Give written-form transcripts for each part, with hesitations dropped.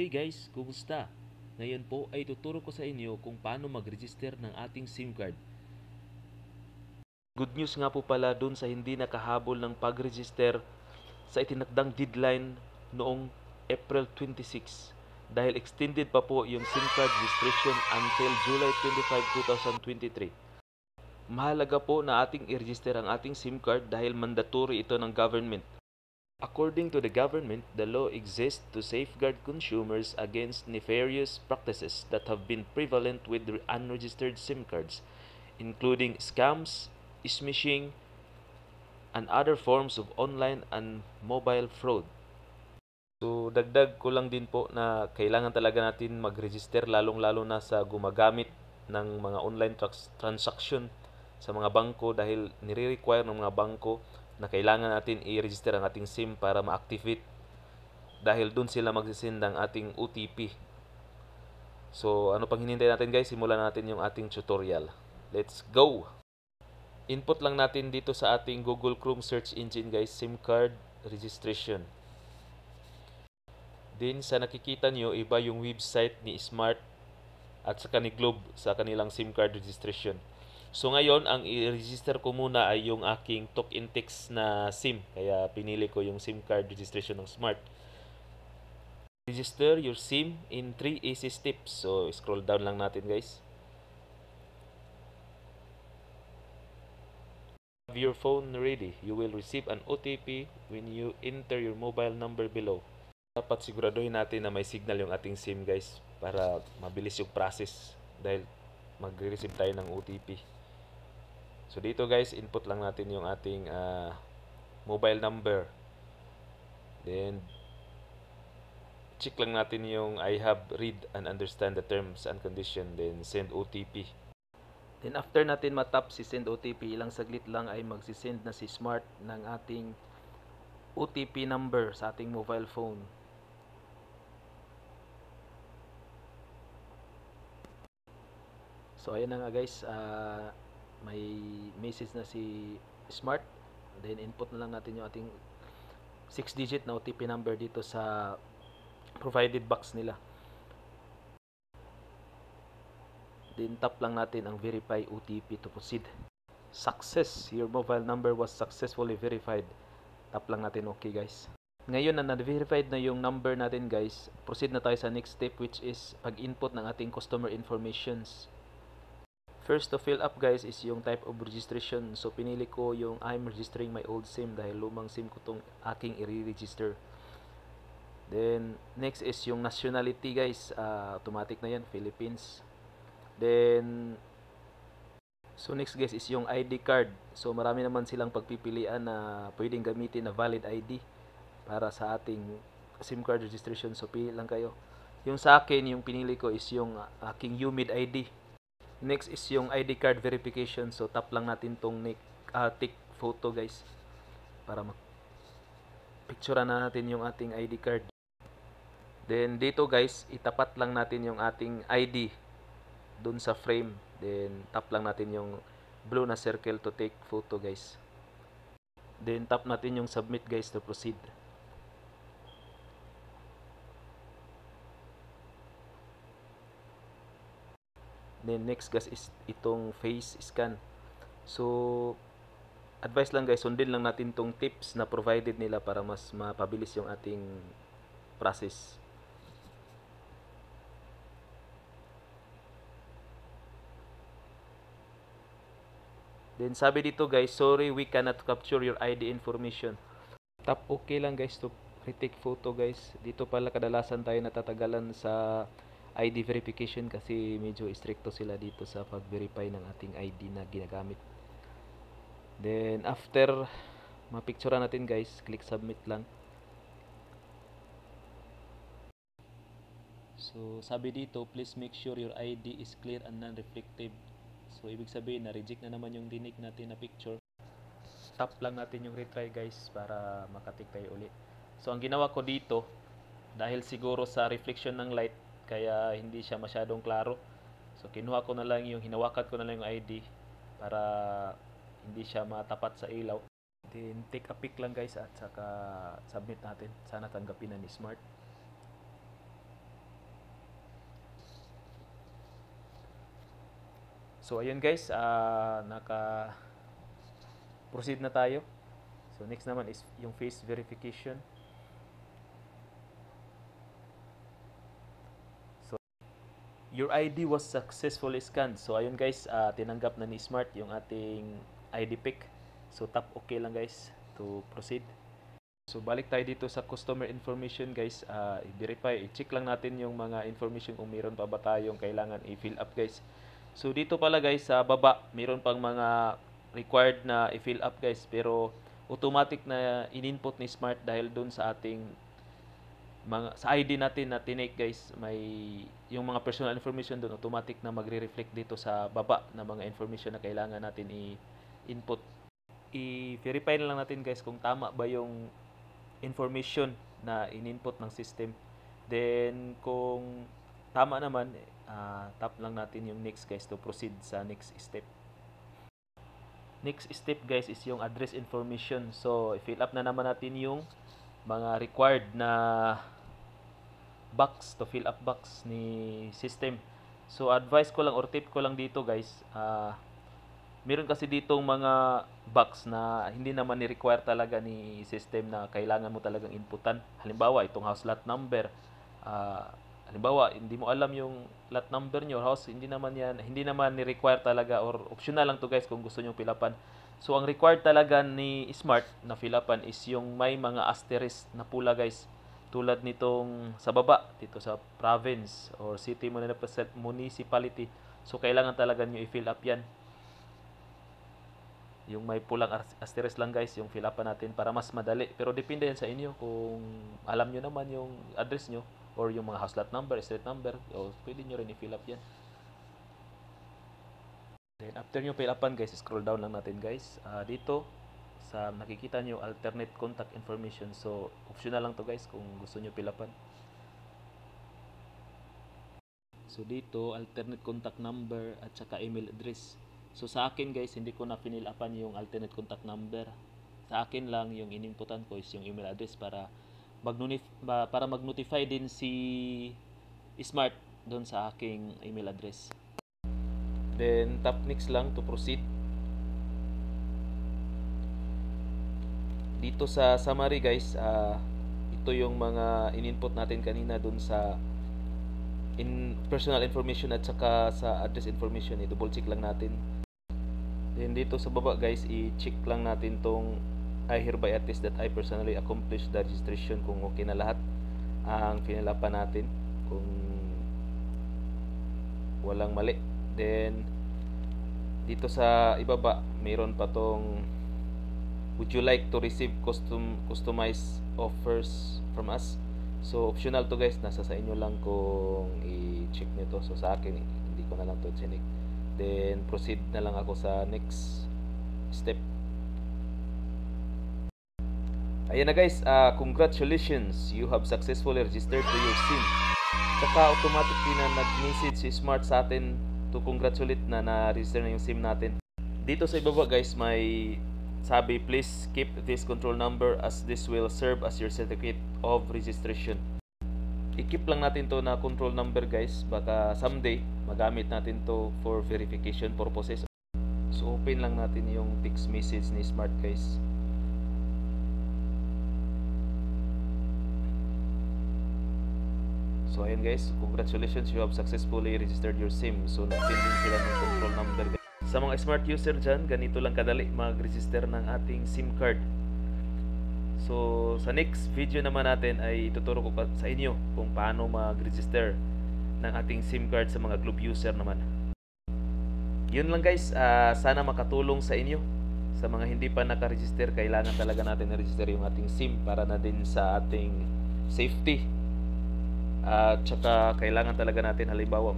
Good day guys, kumusta? Ngayon po ay tuturo ko sa inyo kung paano mag-register ng ating SIM card. Good news nga po pala dun sa hindi nakahabol ng pag-register sa itinakdang deadline noong April 26 dahil extended pa po yung SIM card registration until July 25, 2023. Mahalaga po na ating i-register ang ating SIM card dahil mandatory ito ng government. According to the government, the law exists to safeguard consumers against nefarious practices that have been prevalent with unregistered SIM cards, including scams, smishing, and other forms of online and mobile fraud. So, dagdag ko lang din po na kailangan talaga natin mag-register lalong-lalo na sa gumagamit ng mga online transaction sa mga bangko dahil nire-require ng mga bangko na kailangan natin i-register ang ating SIM para ma-activate dahil dun sila magsisend ng ating OTP. So, ano pang hinihintay natin guys? Simulan natin yung ating tutorial. Let's go! Input lang natin dito sa ating Google Chrome search engine guys, SIM card registration. Then, sa nakikita nyo, iba yung website ni Smart at saka ni Globe sa kanilang SIM card registration. So ngayon, ang i-register ko muna ay yung aking talk and text na SIM. Kaya pinili ko yung SIM card registration ng Smart. Register your SIM in 3 easy steps. So scroll down lang natin guys. Have your phone ready. You will receive an OTP when you enter your mobile number below. Dapat siguraduhin natin na may signal yung ating SIM guys para mabilis yung process dahil magre-receive tayo ng OTP. So dito guys, input lang natin yung ating mobile number. Then check lang natin yung I have read and understand the terms and condition. Then send OTP. Then after natin matap si send OTP, ilang saglit lang ay magsisend na si Smart ng ating OTP number sa ating mobile phone. So ayan na nga guys, may message na si Smart. Then input na lang natin yung ating 6-digit na OTP number dito sa provided box nila. Then tap lang natin ang verify OTP to proceed. Success! Your mobile number was successfully verified. Tap lang natin okay guys. Ngayon na na-verified na yung number natin guys, proceed na tayo sa next step which is pag-input ng ating customer informations. First to fill up guys is yung type of registration. So pinili ko yung I'm registering my old SIM dahil lumang SIM ko tong aking i-register. Then next is yung nationality guys. Automatic na yan, Philippines. Then so next guys is yung ID card. So marami naman silang pagpipilian na pwedeng gamitin na valid ID para sa ating SIM card registration. So pili lang kayo. Yung sa akin, yung pinili ko is yung aking UMID ID. Next is yung ID card verification. So tap lang natin tong tick photo guys para picturean na natin yung ating ID card. Then dito guys, itapat lang natin yung ating ID dun sa frame. Then tap lang natin yung blue na circle to take photo guys. Then tap natin yung submit guys to proceed. Then next guys is itong face scan. So advice lang guys, sundin lang natin tong tips na provided nila para mas mapabilis yung ating process. Then sabi dito guys, sorry we cannot capture your ID information. Tap okay lang guys to retake photo guys. Dito pala kadalasan tayo natatagalan sa ID verification kasi medyo stricto sila dito sa pag-verify ng ating ID na ginagamit. Then after mapicture natin guys, click submit lang. So sabi dito, please make sure your ID is clear and non-reflective. So ibig sabihin na reject na naman yung dinig natin na picture. Tap lang natin yung retry guys para makatik tayo ulit. So ang ginawa ko dito, dahil siguro sa reflection ng light kaya hindi siya masyadong klaro. So kinuha ko na lang yung hinawakan ko na lang yung ID para hindi siya matapat sa ilaw. Then take a pic lang guys at saka submit natin. Sana tanggapin na ni Smart. So ayun guys, naka-proceed na tayo. So next naman is yung face verification. So your ID was successfully scanned. So ayun guys, tinanggap na ni Smart yung ating ID pic. So tap OK lang guys to proceed. So balik tayo dito sa customer information guys. I-verify, i-check lang natin yung mga information kung meron pa ba tayong kailangan i-fill up guys. So dito pala guys sa baba, meron pang mga required na i-fill up guys, pero automatic na in-input ni Smart dahil dun sa ating sa ID natin na tinake guys, may yung mga personal information dun automatic na magre-reflect dito sa baba na mga information na kailangan natin i-input. I-verify na lang natin guys kung tama ba yung information na in-input ng system. Then kung tama naman, tap lang natin yung next guys to proceed sa next step. Next step guys is yung address information. So i-fill up na naman natin yung mga required na box, to fill up box ni system. So advice ko lang or tip ko lang dito guys, meron kasi ditong mga box na hindi naman ni-require talaga ni system na kailangan mo talagang inputan. Halimbawa, itong house lot number. Halimbawa, hindi mo alam yung lot number nyo, house, hindi naman ni-require talaga or optional lang to guys kung gusto nyo fill-upan. So, ang required talaga ni Smart na fill-upan is yung may mga asterisk na pula guys. Tulad nitong sa baba, dito sa province or city municipality. So, kailangan talaga nyo i-fill up yan. Yung may pulang asterisk lang guys, yung fill upan natin para mas madali. Pero depende yan sa inyo kung alam nyo naman yung address nyo or yung mga house lot number, street number, o pwede nyo rin i-fill up yan. Then after nyo fill upan guys, scroll down lang natin guys. Dito sa nakikita nyo alternate contact information. So optional lang to guys kung gusto nyo fill upan. So dito alternate contact number at saka email address. So sa akin guys, hindi ko na fill upan yung alternate contact number. Sa akin lang yung inimputan ko is yung email address para mag-notify din si Smart doon sa aking email address. Then tap next lang to proceed. Dito sa summary guys, ito yung mga in-input natin kanina doon sa personal information at saka sa address information. I-double check lang natin. Then dito sa baba guys, i-check lang natin tong I hereby attest that I personally accomplished the registration kung okay na lahat ang finilapan natin, kung walang mali. Then dito sa ibaba, mayroon pa tong would you like to receive customized offers from us? So optional to guys, nasa sa inyo lang kung i-check nyo to. So sa akin, hindi ko na lang to chinik. Then proceed na lang ako sa next step. Ayan na guys, congratulations, you have successfully registered to your SIM. Tsaka automatically na nag-message si Smart sa atin to congratulate na na-register na yung SIM natin. Dito sa ibaba guys, may sabi, please keep this control number as this will serve as your certificate of registration. I-keep lang natin to na control number guys, baka someday magamit natin to for verification purposes. So open lang natin yung text message ni Smart guys. So ayan guys, congratulations, you have successfully registered your SIM. So nag-send din sila ng control number guys. Sa mga smart user dyan, ganito lang kadali mag-register ng ating SIM card. So sa next video naman natin ay ituturo ko sa inyo kung paano mag-register ng ating SIM card sa mga Globe user naman. Yun lang guys, sana makatulong sa inyo. Sa mga hindi pa naka-register, kailangan talaga natin na-register yung ating SIM para na din sa ating safety. At saka kailangan talaga natin halimbawa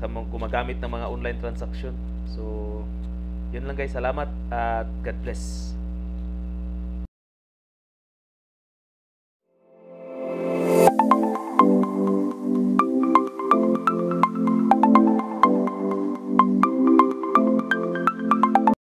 sa mga gumagamit ng mga online transaction. So yun lang guys, salamat at God bless.